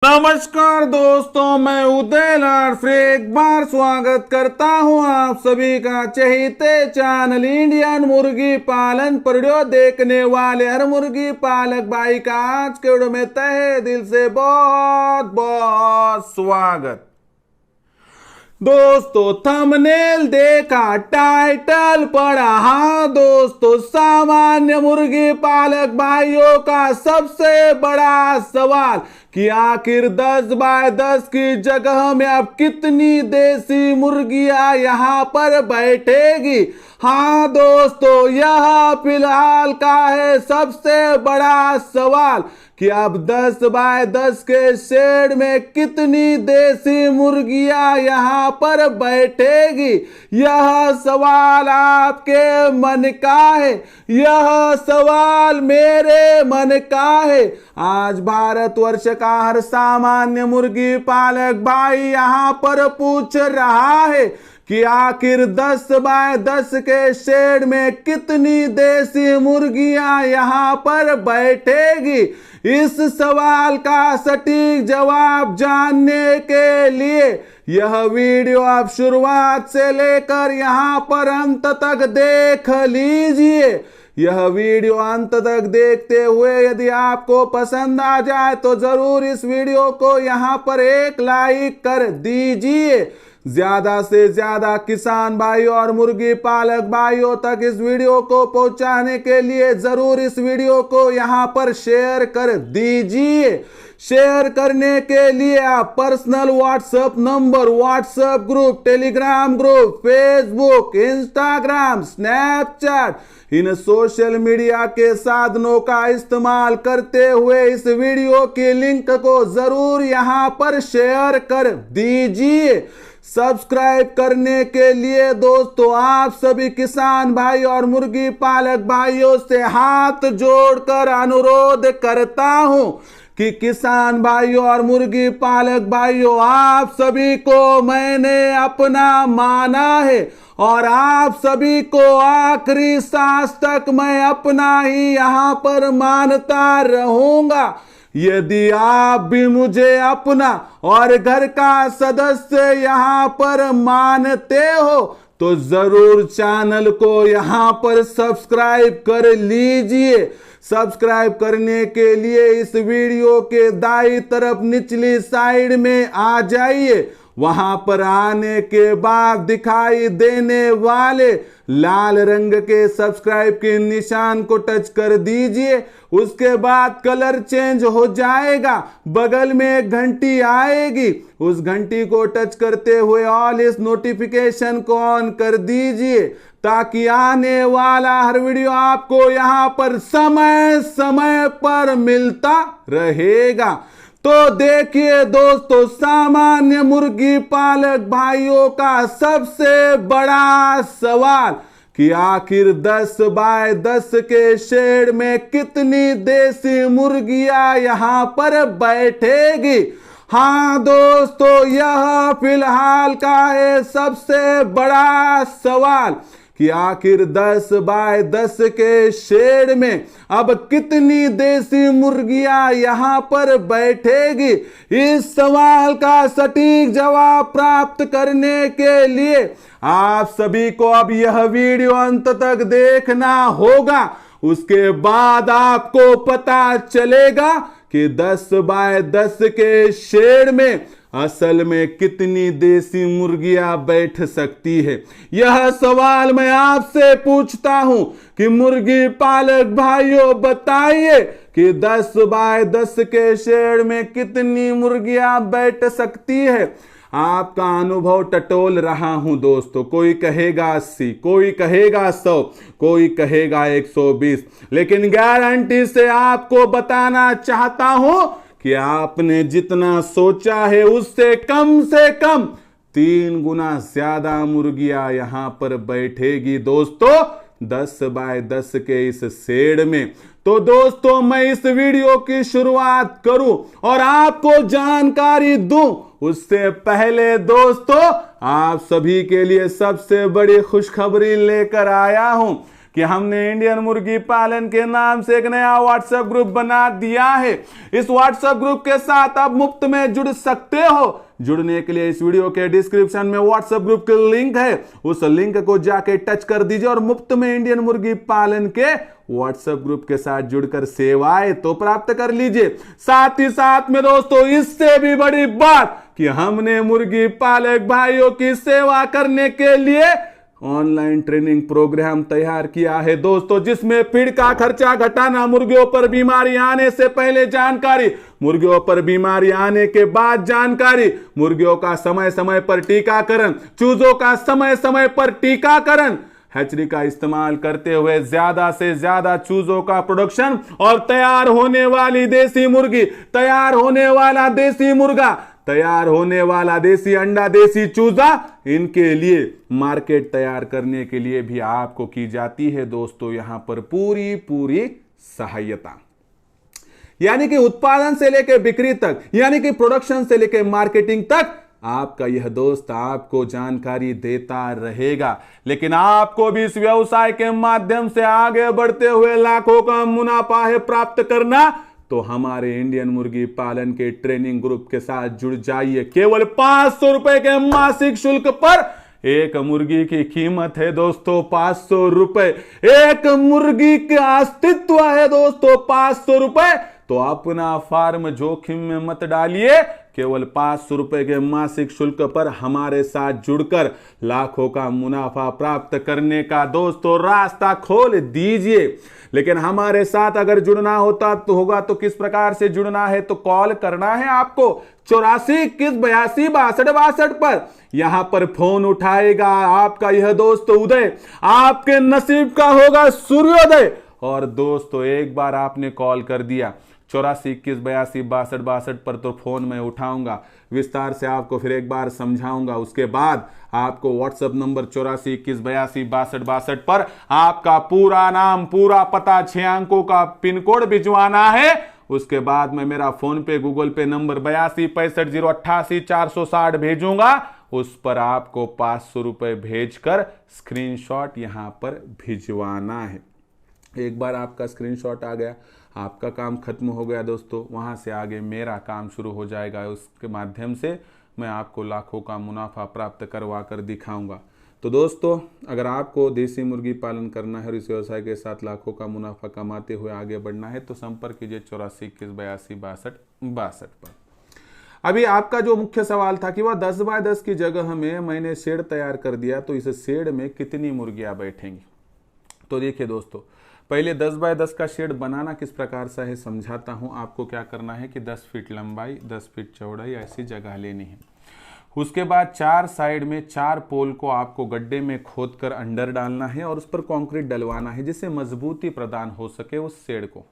नमस्कार दोस्तों, मैं उदय लाड फिर एक बार स्वागत करता हूं आप सभी का चहेते चैनल इंडियन मुर्गी पालन वीडियो देखने वाले हर मुर्गी पालक भाई का आज के वीडियो में तहे दिल से बहुत बहुत स्वागत। दोस्तों थंबनेल देखा, टाइटल पढ़ा। हाँ दोस्तों, सामान्य मुर्गी पालक भाइयों का सबसे बड़ा सवाल कि आखिर 10 बाय 10 की जगह में अब कितनी देसी मुर्गियां यहां पर बैठेगी। हाँ दोस्तों, यह फिलहाल का है सबसे बड़ा सवाल कि अब 10 बाय 10 के शेड में कितनी देसी मुर्गियां यहां पर बैठेगी। यह सवाल आपके मन का है, यह सवाल मेरे मन का है। आज भारतवर्ष का हर सामान्य मुर्गी पालक भाई यहां पर पूछ रहा है कि आखिर 10 बाय 10 के शेड में कितनी देसी मुर्गियां यहां पर बैठेगी। इस सवाल का सटीक जवाब जानने के लिए यह वीडियो आप शुरुआत से लेकर यहां पर अंत तक देख लीजिए। यह वीडियो अंत तक देखते हुए यदि आपको पसंद आ जाए तो जरूर इस वीडियो को यहां पर एक लाइक कर दीजिए। ज्यादा से ज्यादा किसान भाइयों और मुर्गी पालक भाइयों तक इस वीडियो को पहुंचाने के लिए जरूर इस वीडियो को यहां पर शेयर कर दीजिए। शेयर करने के लिए आप personal WhatsApp number, WhatsApp group, Telegram group, Facebook, Instagram, Snapchat, इन सोशल मीडिया के साधनों का इस्तेमाल करते हुए इस वीडियो की लिंक को जरूर यहां पर शेयर कर दीजिए। सब्सक्राइब करने के लिए दोस्तों आप सभी किसान भाई और मुर्गी पालक भाइयों से हाथ जोड़कर अनुरोध करता हूं कि किसान भाइयों और मुर्गी पालक भाइयों, आप सभी को मैंने अपना माना है और आप सभी को आखिरी सांस तक मैं अपना ही यहां पर मानता रहूंगा। यदि आप भी मुझे अपना और घर का सदस्य यहां पर मानते हो तो जरूर चैनल को यहां पर सब्सक्राइब कर लीजिए। सब्सक्राइब करने के लिए इस वीडियो के दाईं तरफ निचली साइड में आ जाइए। वहां पर आने के बाद दिखाई देने वाले लाल रंग के सब्सक्राइब के निशान को टच कर दीजिए। उसके बाद कलर चेंज हो जाएगा, बगल में एक घंटी आएगी, उस घंटी को टच करते हुए ऑल इस नोटिफिकेशन को ऑन कर दीजिए ताकि आने वाला हर वीडियो आपको यहां पर समय समय पर मिलता रहेगा। तो देखिए दोस्तों, सामान्य मुर्गी पालक भाइयों का सबसे बड़ा सवाल कि आखिर 10 बाय 10 के शेड में कितनी देसी मुर्गियां यहां पर बैठेगी। हाँ दोस्तों, यह फिलहाल का है सबसे बड़ा सवाल कि आखिर 10 बाय 10 के शेड में अब कितनी देसी मुर्गियां यहां पर बैठेगी। इस सवाल का सटीक जवाब प्राप्त करने के लिए आप सभी को अब यह वीडियो अंत तक देखना होगा। उसके बाद आपको पता चलेगा कि 10 बाय 10 के शेड में असल में कितनी देसी मुर्गियां बैठ सकती है। यह सवाल मैं आपसे पूछता हूं कि मुर्गी पालक भाइयों, बताइए कि 10 बाय 10 के शेड में कितनी मुर्गियां बैठ सकती है। आपका अनुभव टटोल रहा हूं दोस्तों। कोई कहेगा 80, कोई कहेगा 100, कोई कहेगा 120, लेकिन गारंटी से आपको बताना चाहता हूं कि आपने जितना सोचा है उससे कम से कम 3 गुना ज्यादा मुर्गियां यहां पर बैठेगी दोस्तों 10 बाय 10 के इस शेड में। तो दोस्तों, मैं इस वीडियो की शुरुआत करूं और आपको जानकारी दूं उससे पहले दोस्तों आप सभी के लिए सबसे बड़ी खुशखबरी लेकर आया हूं कि हमने इंडियन मुर्गी पालन के नाम से एक नया व्हाट्सएप ग्रुप बना दिया है। इस व्हाट्सएप ग्रुप के साथ आप मुफ्त में जुड़ सकते हो। जुड़ने के लिए इस वीडियो के डिस्क्रिप्शन में व्हाट्सएप ग्रुप के लिंक है, उस लिंक को जाके टच कर दीजिए और मुफ्त में इंडियन मुर्गी पालन के व्हाट्सएप ग्रुप के साथ जुड़कर सेवाएं तो प्राप्त कर लीजिए। साथ ही साथ में दोस्तों इससे भी बड़ी बात कि हमने मुर्गी पालक भाइयों की सेवा करने के लिए ऑनलाइन ट्रेनिंग प्रोग्राम तैयार किया है दोस्तों, जिसमें फीड का खर्चा घटाना, मुर्गियों पर बीमारी आने से पहले जानकारी, मुर्गियों पर बीमारी आने के बाद जानकारी, मुर्गियों का समय समय पर टीकाकरण, चूजों का समय समय पर टीकाकरण, हैचरी का इस्तेमाल करते हुए ज्यादा से ज्यादा चूजों का प्रोडक्शन और तैयार होने वाली देसी मुर्गी, तैयार होने वाला देसी मुर्गा, तैयार होने वाला देसी अंडा, देसी चूजा, इनके लिए मार्केट तैयार करने के लिए भी आपको की जाती है दोस्तों यहां पर पूरी सहायता। यानी कि उत्पादन से लेकर बिक्री तक, यानी कि प्रोडक्शन से लेकर मार्केटिंग तक आपका यह दोस्त आपको जानकारी देता रहेगा। लेकिन आपको भी इस व्यवसाय के माध्यम से आगे बढ़ते हुए लाखों का मुनाफा है प्राप्त करना, तो हमारे इंडियन मुर्गी पालन के ट्रेनिंग ग्रुप के साथ जुड़ जाइए। केवल 500 रुपए के मासिक शुल्क पर एक मुर्गी की कीमत है दोस्तों 500 रुपए। एक मुर्गी का अस्तित्व है दोस्तों 500 रुपए। तो अपना फार्म जोखिम में मत डालिए। केवल 500 रुपए के मासिक शुल्क पर हमारे साथ जुड़कर लाखों का मुनाफा प्राप्त करने का दोस्तों रास्ता खोल दीजिए। लेकिन हमारे साथ अगर जुड़ना होता तो होगा तो किस प्रकार से जुड़ना है, तो कॉल करना है आपको 84 21 82 62 62 पर। यहां पर फोन उठाएगा आपका यह दोस्त उदय, आपके नसीब का होगा सूर्योदय। और दोस्तों एक बार आपने कॉल कर दिया 84 21 82 62 62 पर, तो फोन में उठाऊंगा, विस्तार से आपको फिर एक बार समझाऊंगा। उसके बाद आपको व्हाट्सएप नंबर 84 21 82 62 62 पर आपका पूरा नाम, पूरा पता, 6 अंकों का पिन कोड भिजवाना है। उसके बाद मैं मेरा फोन पे, गूगल पे नंबर 82 65 088 460 भेजूंगा। उस पर आपको 500 रुपए भेजकर स्क्रीनशॉट यहां पर भिजवाना है। एक बार आपका स्क्रीनशॉट आ गया, आपका काम खत्म हो गया दोस्तों। वहां से आगे मेरा काम शुरू हो जाएगा। उसके माध्यम से मैं आपको लाखों का मुनाफा प्राप्त करवा कर दिखाऊंगा। तो दोस्तों अगर आपको देसी मुर्गी पालन करना है और इस व्यवसाय के साथ लाखों का मुनाफा कमाते हुए आगे बढ़ना है तो संपर्क कीजिए 84 21 82 62 62 पर। अभी आपका जो मुख्य सवाल था कि वह 10 बाय 10 की जगह में मैंने शेड तैयार कर दिया, तो इस शेड में कितनी मुर्गियां बैठेंगी। तो देखिए दोस्तों, पहले 10 बाय 10 का शेड बनाना किस प्रकार से है समझाता हूं। आपको क्या करना है कि 10 फीट लंबाई 10 फीट चौड़ाई ऐसी जगह लेनी है। उसके बाद 4 साइड में 4 पोल को आपको गड्ढे में खोदकर अंडर डालना है और उस पर कंक्रीट डलवाना है जिससे मजबूती प्रदान हो सके उस शेड को।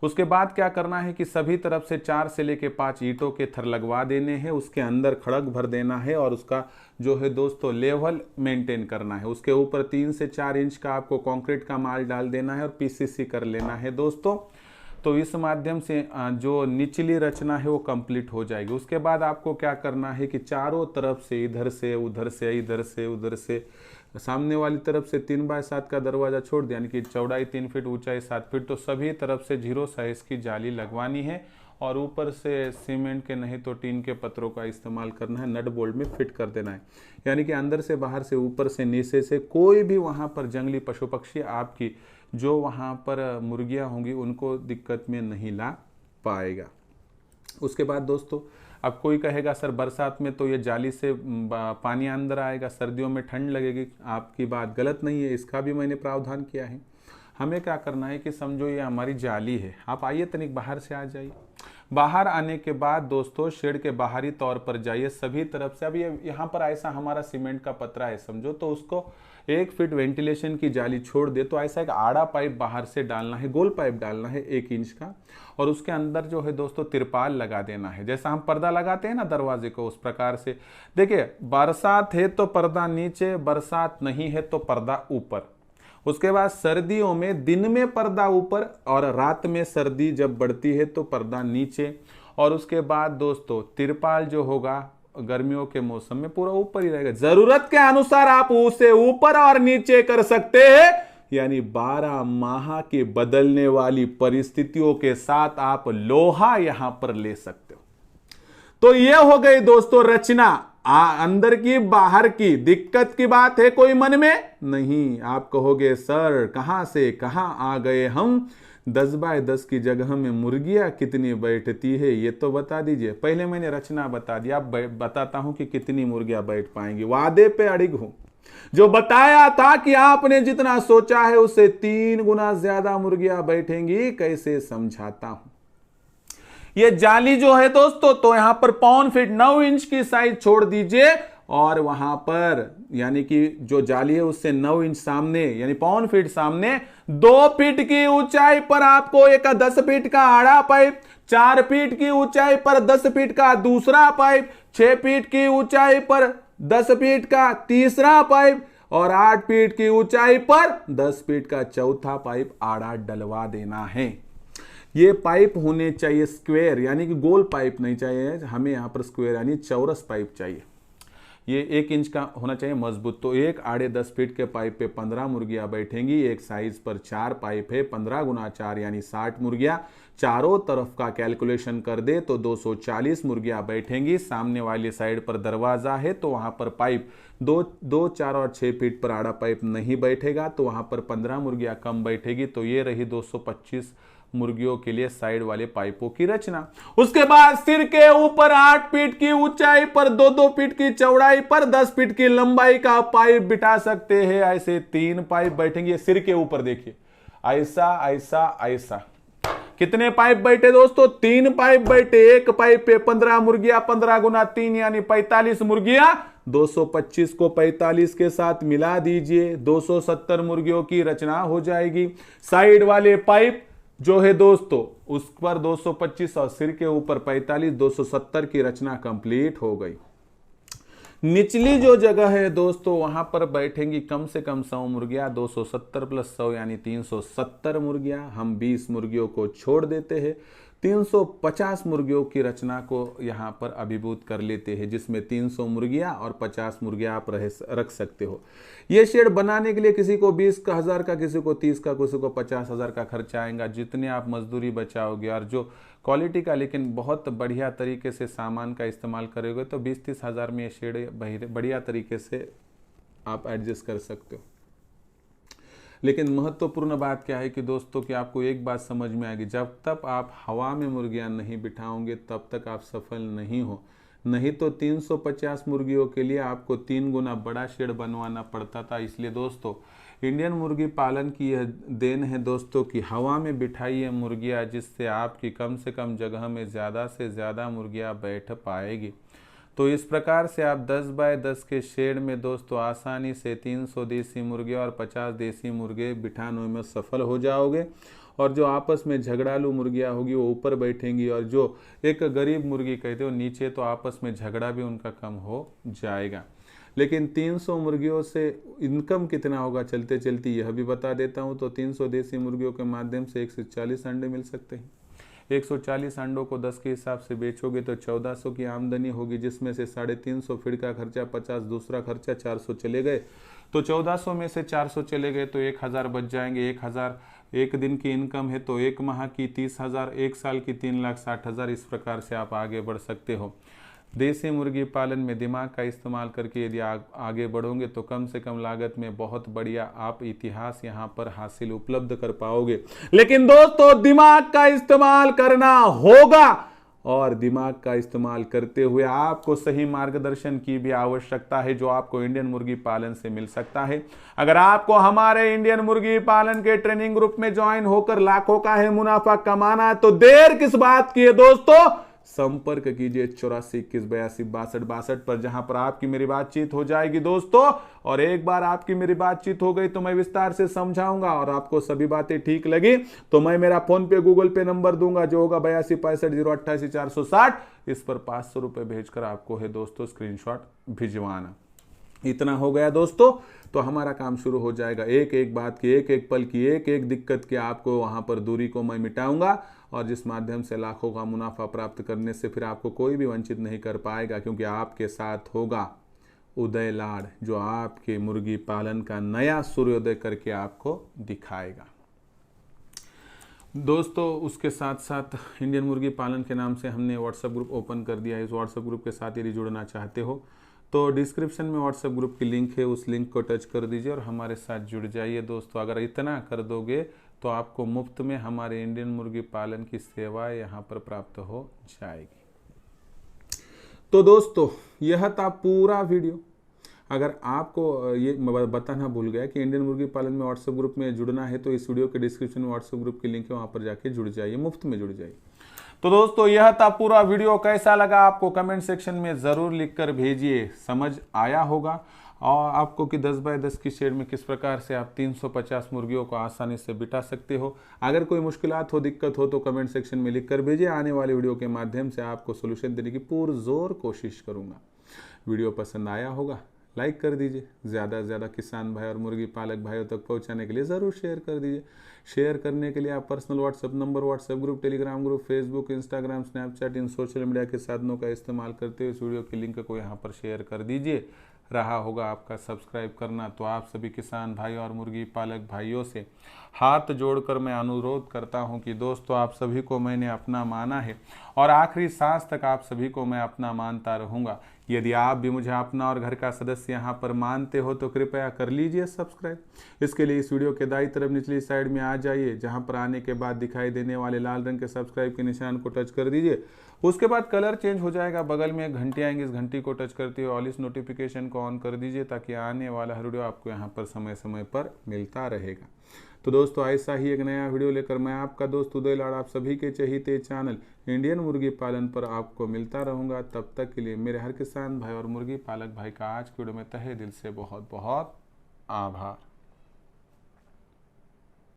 उसके बाद क्या करना है कि सभी तरफ से 4 से लेके 5 ईंटों के थर लगवा देने हैं, उसके अंदर खड़क भर देना है और उसका जो है दोस्तों लेवल मेंटेन करना है। उसके ऊपर 3 से 4 इंच का आपको कंक्रीट का माल डाल देना है और पीसीसी कर लेना है दोस्तों। तो इस माध्यम से जो निचली रचना है वो कंप्लीट हो जाएगी। उसके बाद आपको क्या करना है कि चारों तरफ से, इधर से उधर से, इधर से उधर से, सामने वाली तरफ से 3 बाय 7 का दरवाजा छोड़ दिया, यानी कि चौड़ाई 3 फीट ऊंचाई 7 फीट, तो सभी तरफ से 0 साइज की जाली लगवानी है और ऊपर से सीमेंट के नहीं तो टीन के पत्रों का इस्तेमाल करना है, नट बोल्ट में फिट कर देना है। यानी कि अंदर से बाहर से ऊपर से नीचे से कोई भी वहां पर जंगली पशु पक्षी आपकी जो वहां पर मुर्गियां होंगी उनको दिक्कत में नहीं ला पाएगा। उसके बाद दोस्तों अब कोई कहेगा सर बरसात में तो ये जाली से पानी अंदर आएगा, सर्दियों में ठंड लगेगी। आपकी बात गलत नहीं है, इसका भी मैंने प्रावधान किया है। हमें क्या करना है कि समझो ये हमारी जाली है, आप आइए तनिक बाहर से आ जाइए। बाहर आने के बाद दोस्तों शेड के बाहरी तौर पर जाइए सभी तरफ से। अब ये यहाँ पर ऐसा हमारा सीमेंट का पतरा है समझो, तो उसको 1 फीट वेंटिलेशन की जाली छोड़ दे तो ऐसा एक आड़ा पाइप बाहर से डालना है, गोल पाइप डालना है 1 इंच का, और उसके अंदर जो है दोस्तों तिरपाल लगा देना है। जैसा हम पर्दा लगाते हैं ना दरवाजे को, उस प्रकार से। देखिए बरसात है तो पर्दा नीचे, बरसात नहीं है तो पर्दा ऊपर। उसके बाद सर्दियों में दिन में पर्दा ऊपर और रात में सर्दी जब बढ़ती है तो पर्दा नीचे। और उसके बाद दोस्तों तिरपाल जो होगा गर्मियों के मौसम में पूरा ऊपर ही रहेगा। जरूरत के अनुसार आप उसे ऊपर और नीचे कर सकते हैं, यानी 12 माह के बदलने वाली परिस्थितियों के साथ आप लोहा यहां पर ले सकते हो। तो ये हो गई दोस्तों रचना, अंदर की बाहर की। दिक्कत की बात है कोई मन में नहीं। आप कहोगे सर कहां से कहां आ गए हम, 10 बाय 10 की जगह में मुर्गियां कितनी बैठती है ये तो बता दीजिए। पहले मैंने रचना बता दिया, अब बताता हूं कि कितनी मुर्गियां बैठ पाएंगी। वादे पे अड़िग हूं, जो बताया था कि आपने जितना सोचा है उससे 3 गुना ज्यादा मुर्गियां बैठेंगी, कैसे समझाता हूं। ये जाली जो है दोस्तों, तो यहां पर पौन फीट 9 इंच की साइज छोड़ दीजिए, और वहां पर यानी कि जो जाली है उससे 9 इंच सामने यानी पौन फीट सामने 2 फीट की ऊंचाई पर आपको एक 10 फीट का आड़ा पाइप, 4 फीट की ऊंचाई पर 10 फीट का दूसरा पाइप, 6 फीट की ऊंचाई पर 10 फीट का तीसरा पाइप, और 8 फीट की ऊंचाई पर 10 फीट का चौथा पाइप आड़ा डलवा देना है। ये पाइप होने चाहिए स्क्वायर, यानी कि गोल पाइप नहीं चाहिए हमें, यहां पर स्क्वायर यानी चौरस पाइप चाहिए। ये 1 इंच का होना चाहिए मजबूत। तो एक आड़े 10 फीट के पाइप पे 15 मुर्गियां बैठेंगी। एक साइज पर 4 पाइप है, 15 गुना 4 यानी 60 मुर्गियां। चारों तरफ का कैलकुलेशन कर दे तो 240 मुर्गियां बैठेंगी। सामने वाली साइड पर दरवाजा है तो वहां पर पाइप 2, 4 और 6 फीट पर आड़ा पाइप नहीं बैठेगा, तो वहां पर 15 मुर्गियां कम बैठेगी। तो ये रही 225 मुर्गियों के लिए साइड वाले पाइपों की रचना। उसके बाद सिर के ऊपर 8 फीट की ऊंचाई पर 2-2 फीट की चौड़ाई पर 10 फीट की लंबाई का पाइप बिठा सकते हैं। ऐसे 3 पाइप बैठेंगे सिर के ऊपर। देखिए ऐसा ऐसा ऐसा। कितने पाइप बैठे दोस्तों? 3 पाइप बैठे। एक पाइप पे 15 मुर्गियां, 15 गुना 3 यानी 45 मुर्गियां। 225 को 45 के साथ मिला दीजिए, 270 मुर्गियों की रचना हो जाएगी। साइड वाले पाइप जो है दोस्तों उस पर 225 और सिर के ऊपर 45, 270 की रचना कंप्लीट हो गई। निचली जो जगह है दोस्तों वहां पर बैठेंगी कम से कम 100 मुर्गियां। 270 प्लस 100 यानी 370 मुर्गियां। हम 20 मुर्गियों को छोड़ देते हैं, 350 मुर्गियों की रचना को यहां पर अभिभूत कर लेते हैं, जिसमें 300 मुर्गियां और 50 मुर्गियां आप रख सकते हो। ये शेड बनाने के लिए किसी को 20,000 का, किसी को 30 का, किसी को 50,000 का खर्चा आएगा। जितने आप मजदूरी बचाओगे और जो क्वालिटी का लेकिन बहुत बढ़िया तरीके से सामान का इस्तेमाल करोगे तो 20-30 हज़ार में ये शेड बढ़िया तरीके से आप एडजस्ट कर सकते हो। लेकिन महत्वपूर्ण बात क्या है कि दोस्तों कि आपको एक बात समझ में आएगी, जब तक आप हवा में मुर्गियां नहीं बिठाओगे तब तक आप सफल नहीं हो। नहीं तो 350 मुर्गियों के लिए आपको 3 गुना बड़ा शेड बनवाना पड़ता था। इसलिए दोस्तों इंडियन मुर्गी पालन की यह देन है दोस्तों कि हवा में बिठाइए मुर्गियां, जिससे आपकी कम से कम जगह में ज़्यादा से ज़्यादा मुर्गियां बैठ पाएगी। तो इस प्रकार से आप 10 बाय 10 के शेड में दोस्तों आसानी से 300 देसी मुर्गे और 50 देसी मुर्गे बिठाने में सफल हो जाओगे। और जो आपस में झगड़ालू मुर्गियां होगी वो ऊपर बैठेंगी, और जो एक गरीब मुर्गी कहते हो नीचे, तो आपस में झगड़ा भी उनका कम हो जाएगा। लेकिन 300 मुर्गियों से इनकम कितना होगा चलते चलते यह भी बता देता हूं। तो 300 देसी मुर्गियों के माध्यम से 140 अंडे मिल सकते हैं। 140 अंडों को 10 के हिसाब से बेचोगे तो 1400 की आमदनी होगी, जिसमें से 350 फीड का खर्चा, 50 दूसरा खर्चा, 400 चले गए। तो 1400 में से 400 चले गए तो 1000 बच जाएंगे। 1000 एक दिन की इनकम है तो एक माह की 30,000, एक साल की 3,60,000। इस प्रकार से आप आगे बढ़ सकते हो। देसी मुर्गी पालन में दिमाग का इस्तेमाल करके यदि आगे बढ़ोगे तो कम से कम लागत में बहुत बढ़िया आप इतिहास यहाँ पर हासिल उपलब्ध कर पाओगे। लेकिन दोस्तों दिमाग का इस्तेमाल करना होगा, और दिमाग का इस्तेमाल करते हुए आपको सही मार्गदर्शन की भी आवश्यकता है, जो आपको इंडियन मुर्गी पालन से मिल सकता है। अगर आपको हमारे इंडियन मुर्गी पालन के ट्रेनिंग ग्रुप में ज्वाइन होकर लाखों का है मुनाफा कमाना है तो देर किस बात की है दोस्तों, संपर्क कीजिए 8421826262 पर, जहां पर आपकी मेरी बातचीत हो जाएगी दोस्तों। और एक बार आपकी मेरी बातचीत हो गई तो मैं विस्तार से समझाऊंगा, और आपको सभी बातें ठीक लगी तो मैं मेरा फोन पे गूगल पे नंबर दूंगा जो होगा 8265088460। इस पर 500 रुपए भेजकर आपको है दोस्तों स्क्रीनशॉट भिजवाना। इतना हो गया दोस्तों, तो हमारा काम शुरू हो जाएगा। एक एक बात की, एक एक पल की, एक एक दिक्कत की आपको वहां पर दूरी को मैं मिटाऊंगा, और जिस माध्यम से लाखों का मुनाफा प्राप्त करने से फिर आपको कोई भी वंचित नहीं कर पाएगा, क्योंकि आपके साथ होगा उदय लाड, जो आपके मुर्गी पालन का नया सूर्योदय करके आपको दिखाएगा। दोस्तों उसके साथ साथ इंडियन मुर्गी पालन के नाम से हमने व्हाट्सएप ग्रुप ओपन कर दिया है। इस व्हाट्सएप ग्रुप के साथ यदि जुड़ना चाहते हो तो डिस्क्रिप्शन में व्हाट्सएप ग्रुप की लिंक है, उस लिंक को टच कर दीजिए और हमारे साथ जुड़ जाइए। दोस्तों अगर इतना कर दोगे तो आपको मुफ्त में हमारे इंडियन मुर्गी पालन की सेवाएं यहाँ पर प्राप्त हो जाएगी। तो दोस्तों यह था पूरा वीडियो। अगर आपको ये बताना भूल गया कि इंडियन मुर्गी पालन में व्हाट्सएप ग्रुप में जुड़ना है तो इस वीडियो के डिस्क्रिप्शन में व्हाट्सएप ग्रुप की लिंक है, वहाँ पर जाके जुड़ जाइए, मुफ्त में जुड़ जाइए। तो दोस्तों यह था पूरा वीडियो। कैसा लगा आपको कमेंट सेक्शन में ज़रूर लिखकर भेजिए। समझ आया होगा और आपको कि 10 बाय 10 की शेड में किस प्रकार से आप 350 मुर्गियों को आसानी से बिठा सकते हो। अगर कोई मुश्किलात हो, दिक्कत हो तो कमेंट सेक्शन में लिख कर भेजिए। आने वाले वीडियो के माध्यम से आपको सोल्यूशन देने की पुरजोर कोशिश करूँगा। वीडियो पसंद आया होगा लाइक कर दीजिए, ज़्यादा से ज़्यादा किसान भाई और मुर्गी पालक भाइयों तक पहुंचाने के लिए ज़रूर शेयर कर दीजिए। शेयर करने के लिए आप personal WhatsApp number, WhatsApp group, Telegram group, Facebook, Instagram, Snapchat, इन सोशल मीडिया के साधनों का इस्तेमाल करते हुए इस वीडियो की लिंक को यहाँ पर शेयर कर दीजिए। रहा होगा आपका सब्सक्राइब करना, तो आप सभी किसान भाई और मुर्गी पालक भाइयों से हाथ जोड़कर मैं अनुरोध करता हूं कि दोस्तों आप सभी को मैंने अपना माना है और आखिरी सांस तक आप सभी को मैं अपना मानता रहूंगा। यदि आप भी मुझे अपना और घर का सदस्य यहाँ पर मानते हो तो कृपया कर लीजिए सब्सक्राइब। इसके लिए इस वीडियो के दाईं तरफ निचली साइड में आ जाइए, जहाँ पर आने के बाद दिखाई देने वाले लाल रंग के सब्सक्राइब के निशान को टच कर दीजिए। उसके बाद कलर चेंज हो जाएगा, बगल में एक घंटी आएंगी, इस घंटी को टच करते हुए ऑल इस नोटिफिकेशन को ऑन कर दीजिए ताकि आने वाला हर वीडियो आपको यहाँ पर समय समय पर मिलता रहेगा। तो दोस्तों ऐसा ही एक नया वीडियो लेकर मैं आपका दोस्त उदय लाड आप सभी के चहीते चैनल इंडियन मुर्गी पालन पर आपको मिलता रहूंगा। तब तक के लिए मेरे हर किसान भाई और मुर्गी पालक भाई का आज की वीडियो में तहे दिल से बहुत बहुत आभार।